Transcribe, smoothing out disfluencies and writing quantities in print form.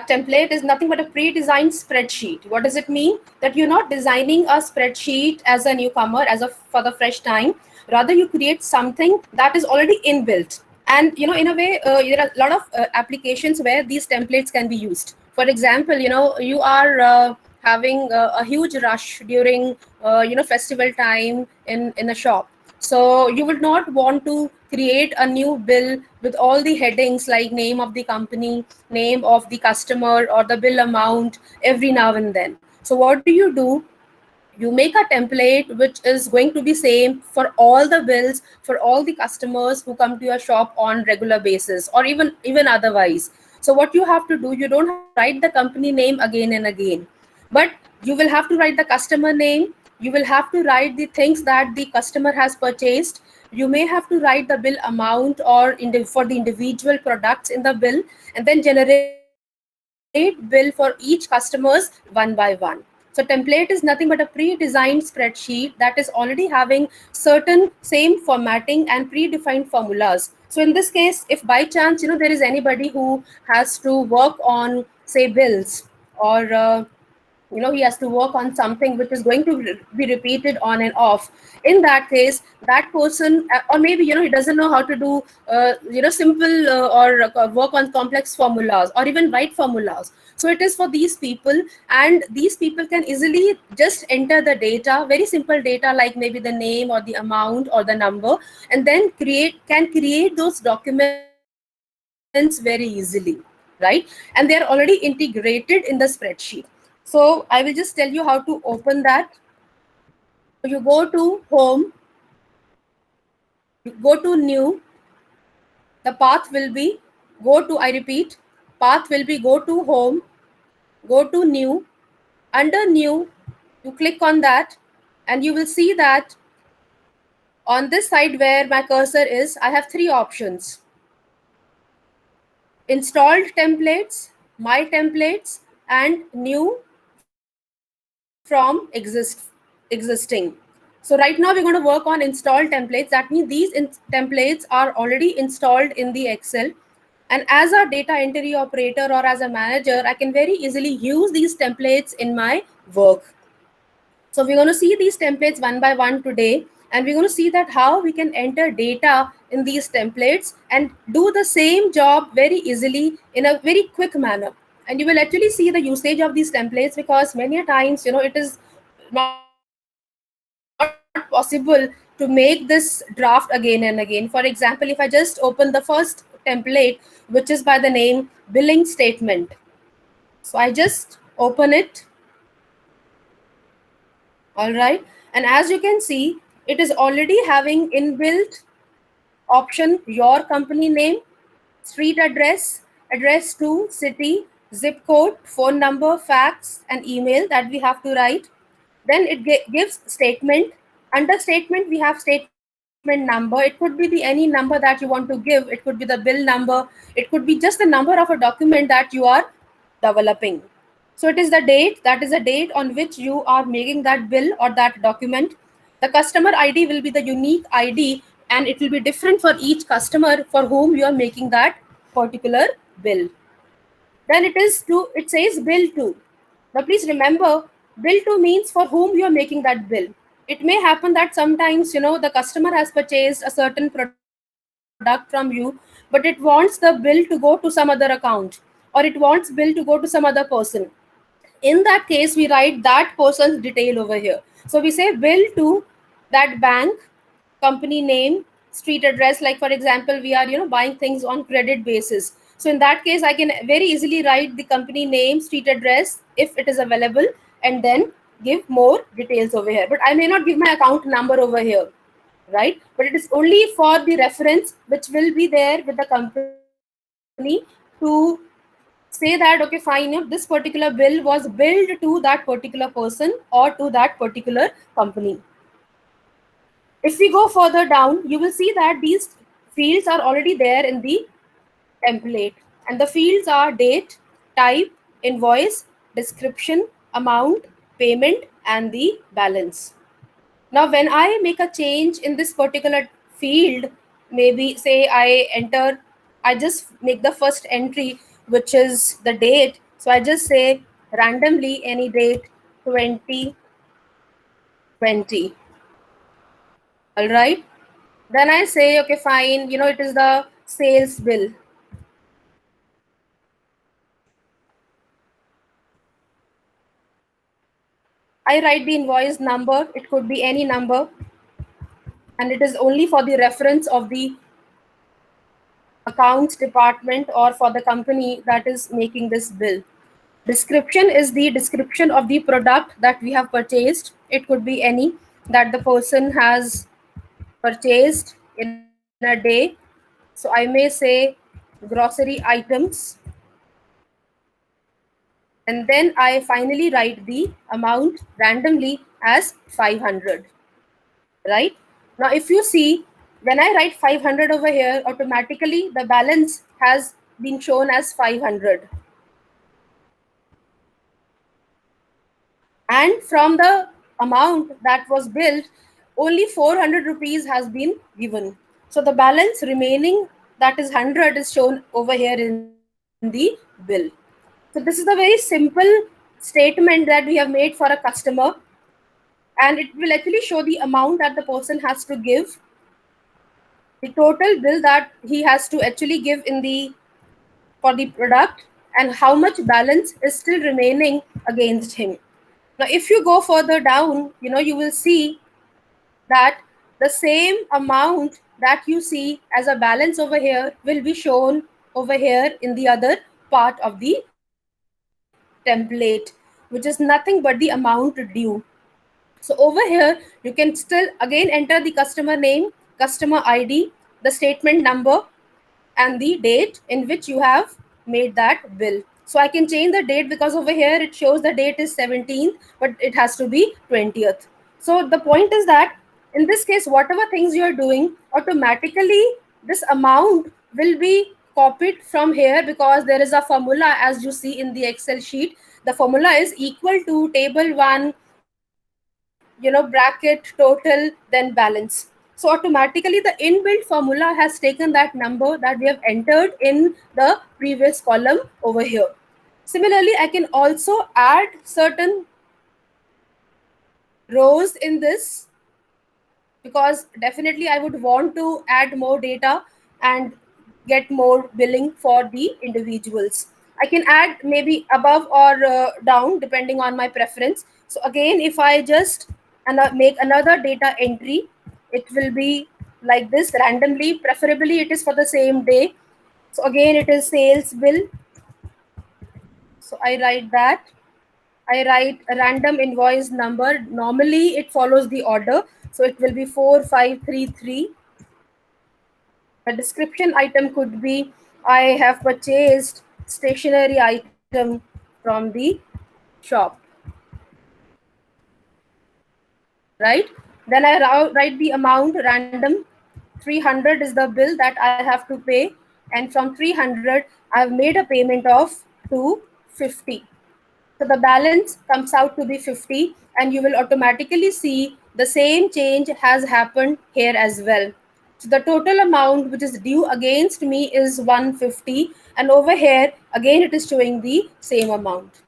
template is nothing but a pre-designed spreadsheet. What does it mean? That you're not designing a spreadsheet as a newcomer, for the fresh time. Rather, you create something that is already inbuilt. And in a way, there are a lot of applications where these templates can be used. For example, you are having a huge rush during festival time in a shop. So you would not want to create a new bill with all the headings like name of the company, name of the customer, or the bill amount every now and then. So what do? You make a template which is going to be same for all the bills, for all the customers who come to your shop on regular basis, or even otherwise. So what you have to do, you don't have to write the company name again and again, but you will have to write the customer name. You will have to write the things that the customer has purchased. You may have to write the bill amount or for the individual products in the bill, and then generate bill for each customers one by one. So template is nothing but a pre-designed spreadsheet that is already having certain same formatting and predefined formulas. So in this case, if by chance there is anybody who has to work on, say, bills, or he has to work on something which is going to be repeated on and off. In that case, that person, or maybe he doesn't know how to do simple or work on complex formulas or even write formulas. So it is for these people, and these people can easily just enter the data, very simple data like maybe the name or the amount or the number, and then create those documents very easily, right? And they are already integrated in the spreadsheet. So I will just tell you how to open that. So you go to home, you go to new. The path will be go to, I repeat, path will be go to home, go to new. Under new, you click on that, and you will see that on this side where my cursor is, I have three options: installed templates, my templates, and new from existing. So right now we're going to work on install templates. That means these templates are already installed in the Excel. And as a data entry operator or as a manager, I can very easily use these templates in my work. So we're going to see these templates one by one today, and we're going to see that how we can enter data in these templates and do the same job very easily in a very quick manner. And you will actually see the usage of these templates, because many times it is not possible to make this draft again and again. For example, if I just open the first template, which is by the name billing statement. So I just open it. All right. And as you can see, it is already having inbuilt option your company name, street address, address to city, zip code, phone number, fax, and email that we have to write. Then it gives statement. Under statement, we have statement number. It could be any number that you want to give. It could be the bill number. It could be just the number of a document that you are developing. So it is the date, that is the date on which you are making that bill or that document. The customer ID will be the unique ID, and it will be different for each customer for whom you are making that particular bill. Then it says bill to. Now please remember, bill to means for whom you are making that bill. It may happen that sometimes the customer has purchased a certain product from you, but it wants the bill to go to some other account, or it wants bill to go to some other person. In that case, we write that person's detail over here. So we say bill to that bank, company name, street address. Like for example, we are buying things on credit basis. So in that case, I can very easily write the company name, street address if it is available, and then give more details over here. But I may not give my account number over here, right? But it is only for the reference which will be there with the company to say that, okay, fine, if this particular bill was billed to that particular person or to that particular company. If we go further down, you will see that these fields are already there in the template. And the fields are date, type, invoice, description, amount, payment, and the balance. Now, when I make a change in this particular field, maybe say I just make the first entry, which is the date, So I just say randomly any date 2020. All right. Then I say, okay, fine, it is the sales bill. I write the invoice number, it could be any number, and it is only for the reference of the accounts department or for the company that is making this bill. Description is the description of the product that we have purchased. It could be any that the person has purchased in a day. So I may say grocery items, and then I finally write the amount randomly as 500. Right? Now, if you see, when I write 500 over here, automatically the balance has been shown as 500. And from the amount that was billed, only 400 rupees has been given. So the balance remaining, that is 100, is shown over here in the bill. So this is a very simple statement that we have made for a customer, and it will actually show the amount that the person has to give, the total bill that he has to actually give in the for the product, and how much balance is still remaining against him. Now if you go further down, you will see that the same amount that you see as a balance over here will be shown over here in the other part of the template, which is nothing but the amount due. So over here, you can still again enter the customer name, customer ID, the statement number, and the date in which you have made that bill. So I can change the date because over here it shows the date is 17th, but it has to be 20th. So the point is that in this case, whatever things you are doing, automatically this amount will be copied from here, because there is a formula as you see in the Excel sheet. The formula is equal to table 1, bracket total, then balance. So automatically the inbuilt formula has taken that number that we have entered in the previous column over here. Similarly, I can also add certain rows in this, because definitely I would want to add more data and get more billing for the individuals. I can add maybe above or down depending on my preference. So again, if I just make another data entry, it will be like this randomly. Preferably, it is for the same day. So again, it is sales bill. So I write that. I write a random invoice number. Normally, it follows the order. So it will be 4533. A description item could be I have purchased stationery item from the shop. Right? Then I write the amount random. 300 is the bill that I have to pay, and from 300 I have made a payment of 250. So the balance comes out to be 50, and you will automatically see the same change has happened here as well. So the total amount which is due against me is 150, and over here again it is showing the same amount.